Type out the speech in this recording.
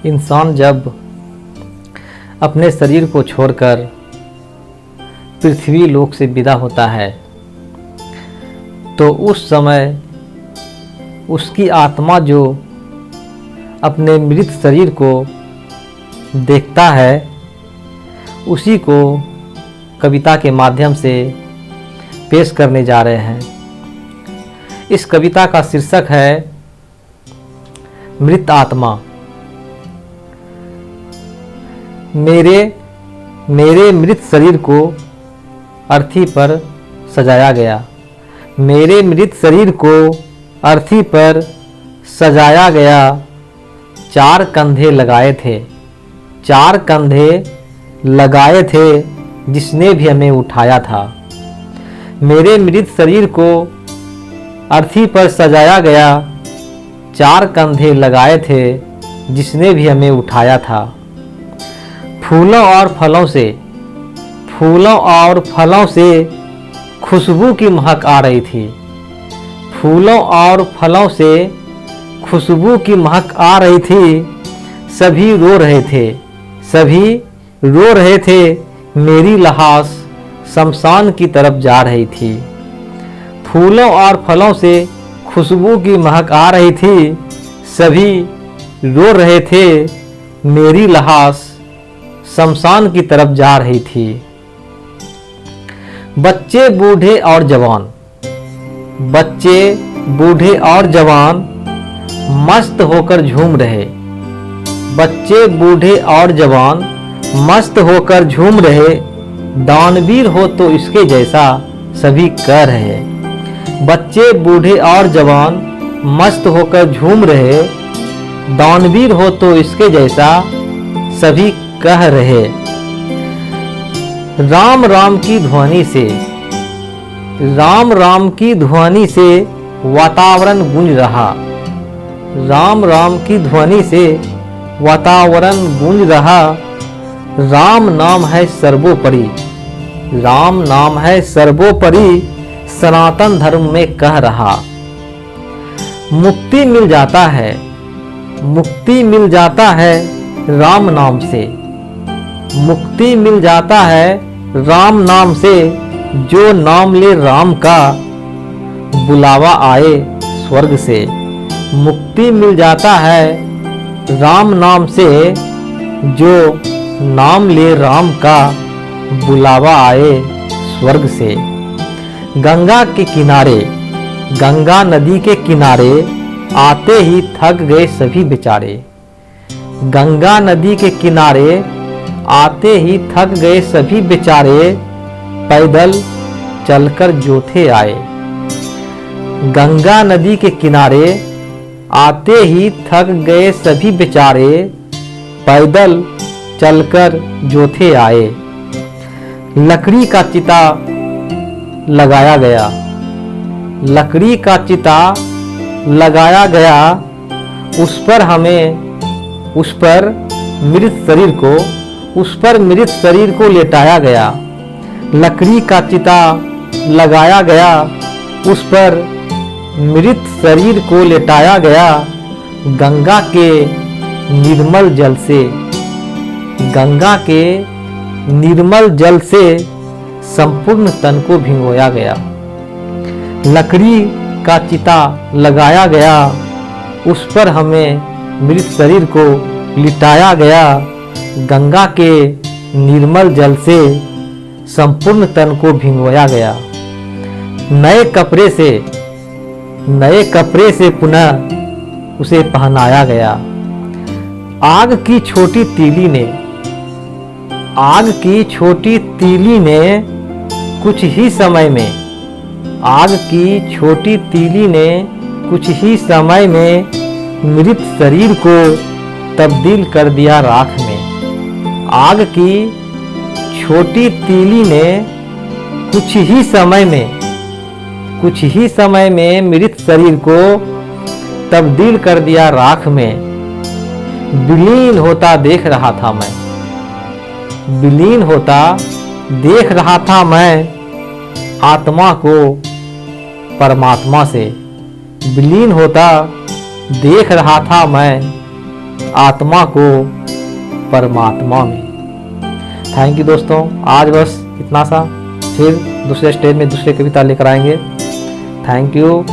इंसान जब अपने शरीर को छोड़कर पृथ्वी लोक से विदा होता है तो उस समय उसकी आत्मा जो अपने मृत शरीर को देखता है उसी को कविता के माध्यम से पेश करने जा रहे हैं। इस कविता का शीर्षक है मृत आत्मा। मेरे मृत शरीर को अर्थी पर सजाया गया। मेरे मृत शरीर को अर्थी पर सजाया गया। चार कंधे लगाए थे, चार कंधे लगाए थे जिसने भी हमें उठाया था। मेरे मृत शरीर को अर्थी पर सजाया गया। चार कंधे लगाए थे जिसने भी हमें उठाया था। फूलों और फलों से खुशबू की महक आ रही थी। फूलों और फलों से खुशबू की महक आ रही थी। सभी रो रहे थे। मेरी लाश शमशान की तरफ जा रही थी। फूलों और फलों से खुशबू की महक आ रही थी। सभी रो रहे थे। मेरी लाश शमशान की तरफ जा रही थी। बच्चे बूढ़े और जवान मस्त होकर झूम रहे। बच्चे बूढ़े और जवान मस्त होकर झूम रहे। दानवीर हो तो इसके जैसा सभी कह रहे। बच्चे बूढ़े और जवान मस्त होकर झूम रहे। दानवीर हो तो इसके जैसा सभी कह रहे। राम राम की ध्वनि से वातावरण गूंज रहा। राम राम की ध्वनि से वातावरण गूंज रहा। राम नाम है सर्वोपरि। राम नाम है सर्वोपरि सनातन धर्म में कह रहा। मुक्ति मिल जाता है राम नाम से। मुक्ति मिल जाता है राम नाम से। जो नाम ले राम का बुलावा आए स्वर्ग से। मुक्ति मिल जाता है राम नाम से। जो नाम ले राम का बुलावा आए स्वर्ग से। गंगा नदी के किनारे आते ही थक गए सभी बेचारे। गंगा नदी के किनारे आते ही थक गए सभी बेचारे। पैदल चलकर जो थे आए। गंगा नदी के किनारे आते ही थक गए सभी बेचारे। पैदल चलकर जो थे आए। लकड़ी का चिता लगाया गया। लकड़ी का चिता लगाया गया। उस पर मृत शरीर को लेटाया गया। लकड़ी का चिता लगाया गया। उस पर मृत शरीर को लेटाया गया। गंगा के निर्मल जल से संपूर्ण तन को भिगोया गया। लकड़ी का चिता लगाया गया। उस पर हमें मृत शरीर को लिटाया गया। गंगा के निर्मल जल से संपूर्ण तन को भिगोया गया। नए कपड़े से पुनः उसे पहनाया गया। आग की छोटी तीली ने कुछ ही समय में मृत शरीर को तब्दील कर दिया राख में। आग की छोटी तीली ने कुछ ही समय में मृत शरीर को तब्दील कर दिया राख में। विलीन होता देख रहा था मैं आत्मा को परमात्मा से। विलीन होता देख रहा था मैं आत्मा को परमात्मा में। थैंक यू दोस्तों, आज बस इतना सा, फिर दूसरे स्टेज में दूसरे कविता लेकर आएंगे। Thank you.